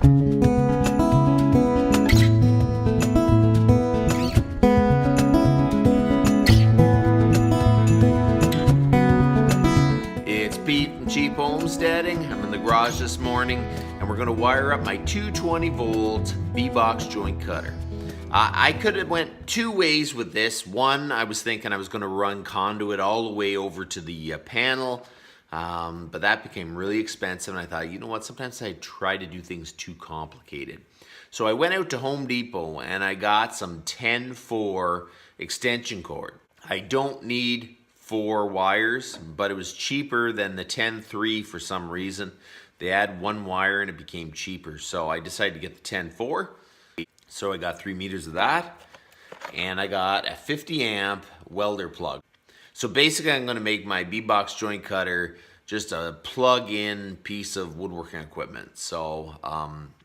It's Pete from Cheap Homesteading. I'm in the garage this morning and we're going to wire up my 220 volt V-box joint cutter. I could have went two ways with this. One, I was thinking I was going to run conduit all the way over to the panel, but that became really expensive and I thought, you know what, sometimes I try to do things too complicated. So I went out to Home Depot and I got some 10-4 extension cord. I don't need 4 wires, but it was cheaper than the 10-3 for some reason. They had 1 wire and it became cheaper, so I decided to get the 10-4. So I got 3 meters of that, and I got a 50 amp welder plug. So basically I'm gonna make my V-box joint cutter just a plug-in piece of woodworking equipment. So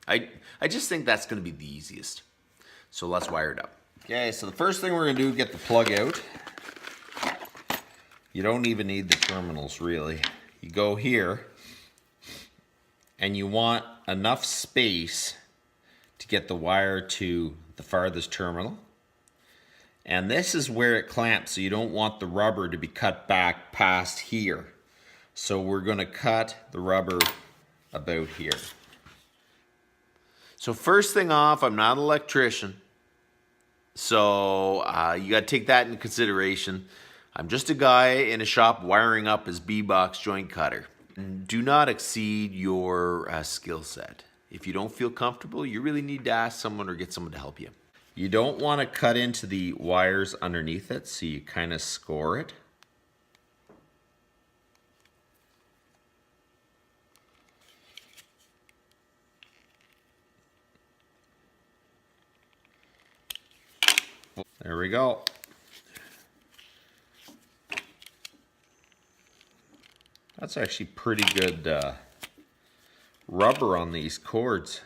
I just think that's gonna be the easiest. So let's wire it up. Okay, so the first thing we're gonna do is get the plug out. You don't even need the terminals really. You go here, and you want enough space to get the wire to the farthest terminal. And this is where it clamps, so you don't want the rubber to be cut back past here. So we're gonna cut the rubber about here. So first thing off, I'm not an electrician, so you gotta take that into consideration. I'm just a guy in a shop wiring up his V-box joint cutter. Do not exceed your skill set. If you don't feel comfortable, you really need to ask someone or get someone to help you. You don't want to cut into the wires underneath it, so you kind of score it. There we go. That's actually pretty good rubber on these cords.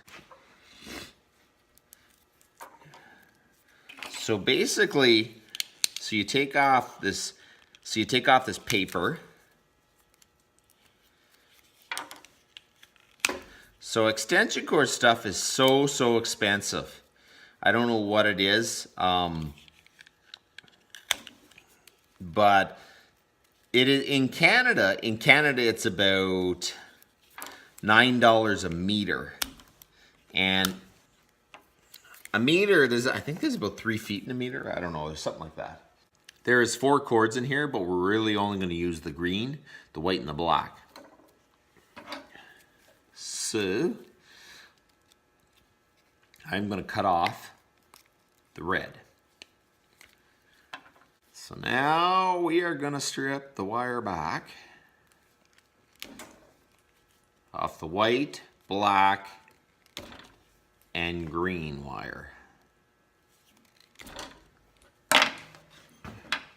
So basically, you take off this paper. So extension cord stuff is so expensive. I don't know what it is, but it is in Canada. In Canada, it's about $9 a meter, and a meter, I think there's about 3 feet in a meter. I don't know, there's something like that. There is 4 cords in here, but we're really only going to use the green, the white, and the black. So I'm going to cut off the red. So now we are going to strip the wire back off the white, black, and green wire.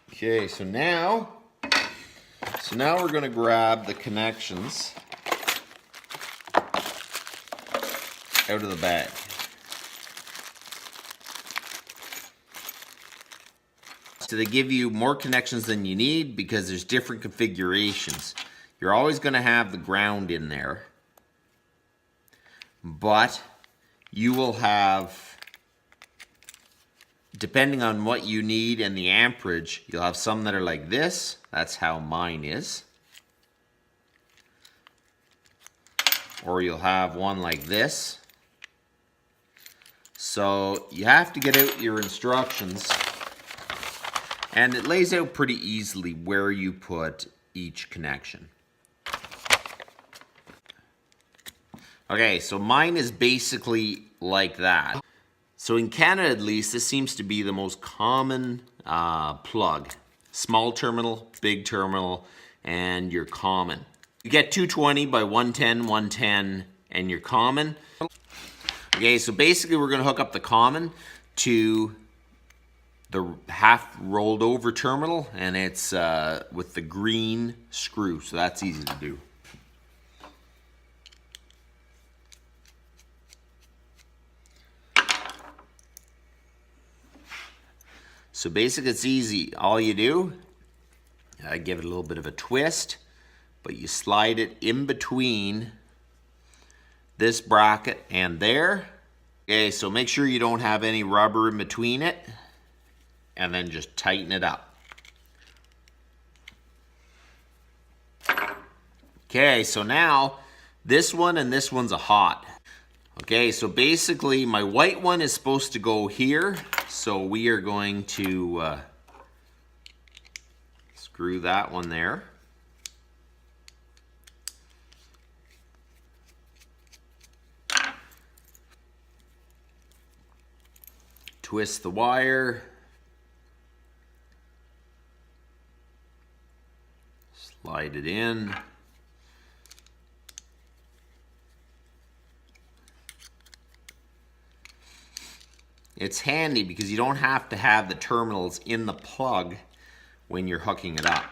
Okay, so now we're going to grab the connections out of the bag. So they give you more connections than you need because there's different configurations. You're always going to have the ground in there, but you will have, depending on what you need and the amperage, you'll have some that are like this. That's how mine is. Or you'll have one like this. So you have to get out your instructions, and it lays out pretty easily where you put each connection. Okay, so mine is basically like that. So in Canada at least, this seems to be the most common plug. Small terminal, big terminal, and your common. You get 220 by 110, 110, and your common. Okay, so basically we're gonna hook up the common to the half rolled over terminal, and it's with the green screw, so that's easy to do. So basically it's easy. All you do, give it a little bit of a twist, but you slide it in between this bracket and there. Okay, so make sure you don't have any rubber in between it, and then just tighten it up. Okay, so now this one and this one's a hot. Okay, so basically my white one is supposed to go here, so we are going to screw that one there. Twist the wire. Slide it in. It's handy because you don't have to have the terminals in the plug when you're hooking it up,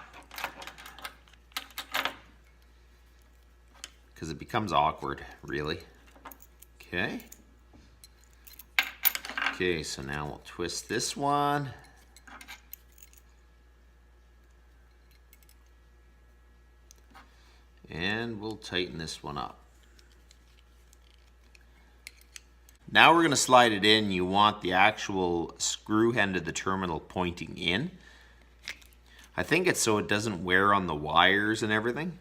because it becomes awkward, really. Okay. Okay, so now we'll twist this one. And we'll tighten this one up. Now we're going to slide it in. You want the actual screw end of the terminal pointing in. I think it's so it doesn't wear on the wires and everything.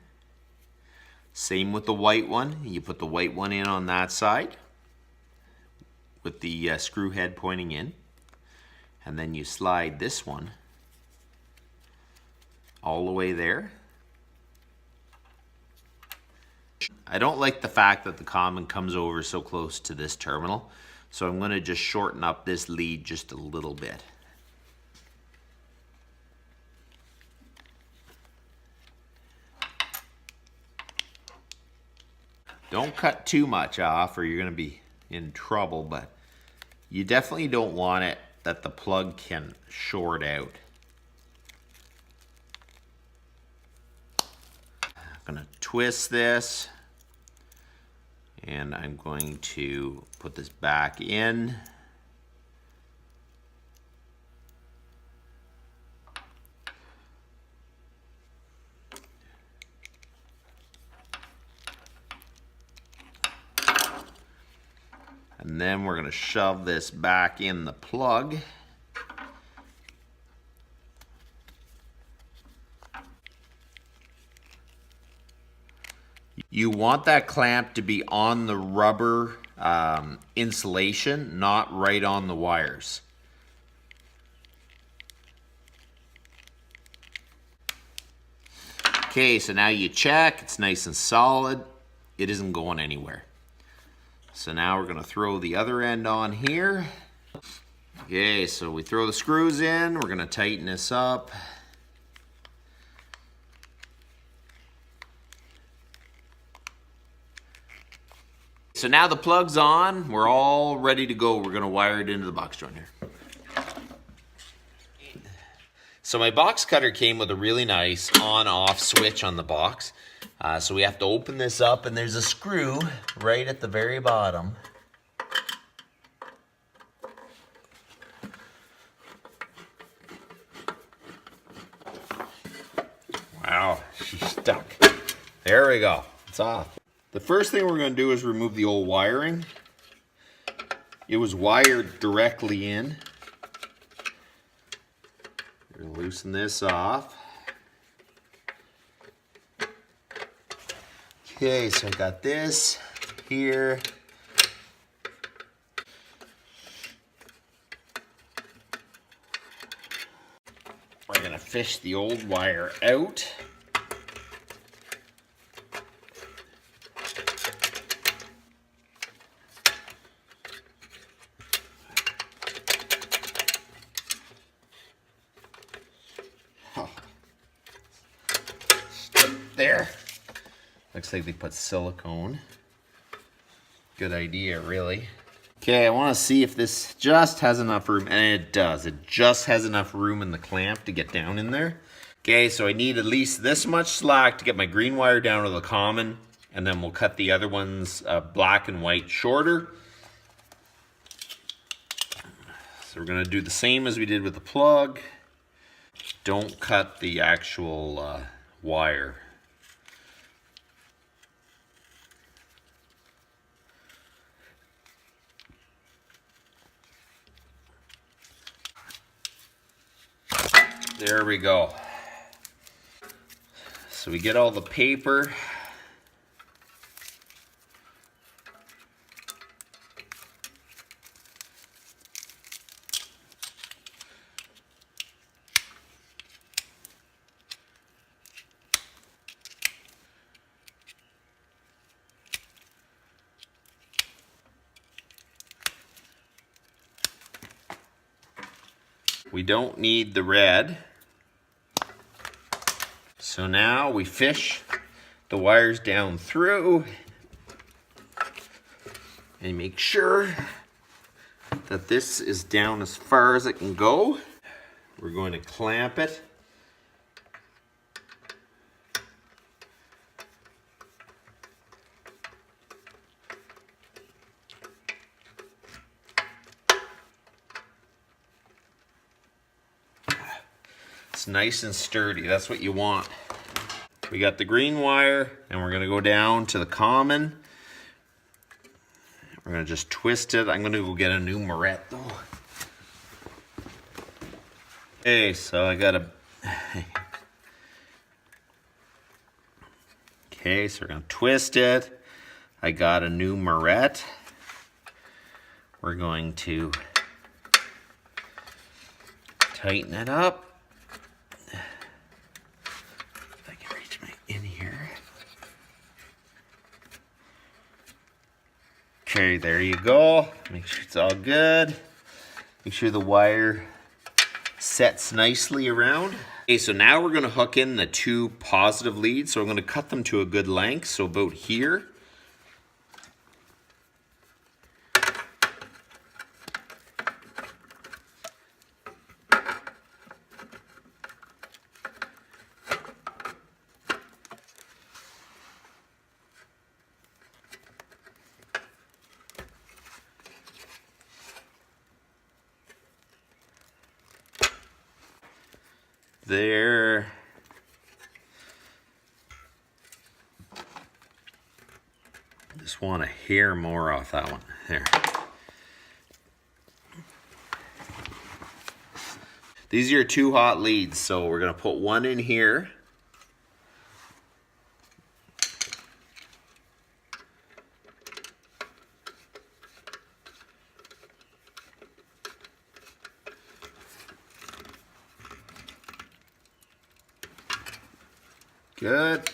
Same with the white one. You put the white one in on that side with the screw head pointing in, and then you slide this one all the way there. I don't like the fact that the common comes over so close to this terminal, so I'm going to just shorten up this lead just a little bit. Don't cut too much off or you're going to be in trouble, but you definitely don't want it that the plug can short out. I'm going to twist this, and I'm going to put this back in. And then we're going to shove this back in the plug. You want that clamp to be on the rubber insulation, not right on the wires. Okay, so now you check, it's nice and solid. It isn't going anywhere. So now we're going to throw the other end on here. Okay, so we throw the screws in. We're going to tighten this up. So now the plug's on. We're all ready to go. We're going to wire it into the box joint here. So my box cutter came with a really nice on-off switch on the box. So we have to open this up, and there's a screw right at the very bottom. Wow, she's stuck. There we go, it's off. The first thing we're going to do is remove the old wiring. It was wired directly in. We're going to loosen this off. Okay, so I got this here. We're gonna fish the old wire out. Oh. There. Looks like they put silicone. Good idea, really. Okay, I want to see if this just has enough room, and it does. It just has enough room in the clamp to get down in there. Okay, so I need at least this much slack to get my green wire down to the common, and then we'll cut the other ones black and white shorter. So we're going to do the same as we did with the plug. Don't cut the actual wire. There we go. So we get all the paper. We don't need the red. So now we fish the wires down through and make sure that this is down as far as it can go. We're going to clamp it. It's nice and sturdy. That's what you want. We got the green wire, and we're gonna go down to the common. We're gonna just twist it. I'm gonna go get a new moret though. Okay, so I got a... Okay, so we're gonna twist it. I got a new moret. We're going to tighten it up. Okay, there you go. Make sure it's all good. Make sure the wire sets nicely around. Okay, so now we're gonna hook in the two positive leads. So I'm gonna cut them to a good length, so about here. There. Just want a hair more off that one. There. These are your two hot leads, so we're gonna put one in here. Good.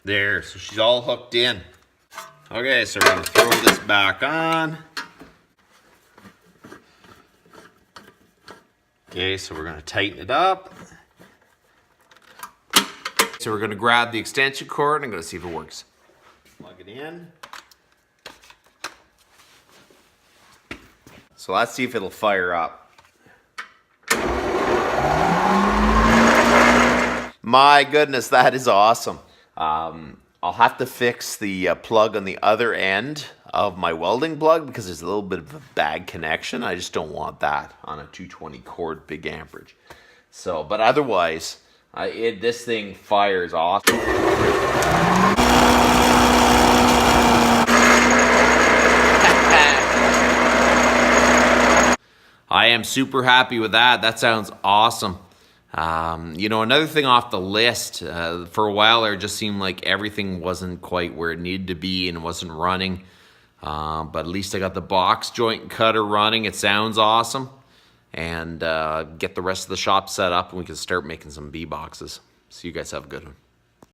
There. So she's all hooked in. Okay, so we're gonna throw this back on. Okay, so we're gonna tighten it up. So we're gonna grab the extension cord and I'm gonna see if it works. Plug it in. So let's see if it'll fire up. My goodness, that is awesome. I'll have to fix the plug on the other end of my welding plug because there's a little bit of a bad connection. I just don't want that on a 220 cord big amperage. So, but otherwise, this thing fires awesome. I am super happy with that. That sounds awesome. You know, another thing off the list, for a while there, it just seemed like everything wasn't quite where it needed to be and wasn't running. But at least I got the box joint cutter running. It sounds awesome. And get the rest of the shop set up and we can start making some bee boxes. So you guys have a good one.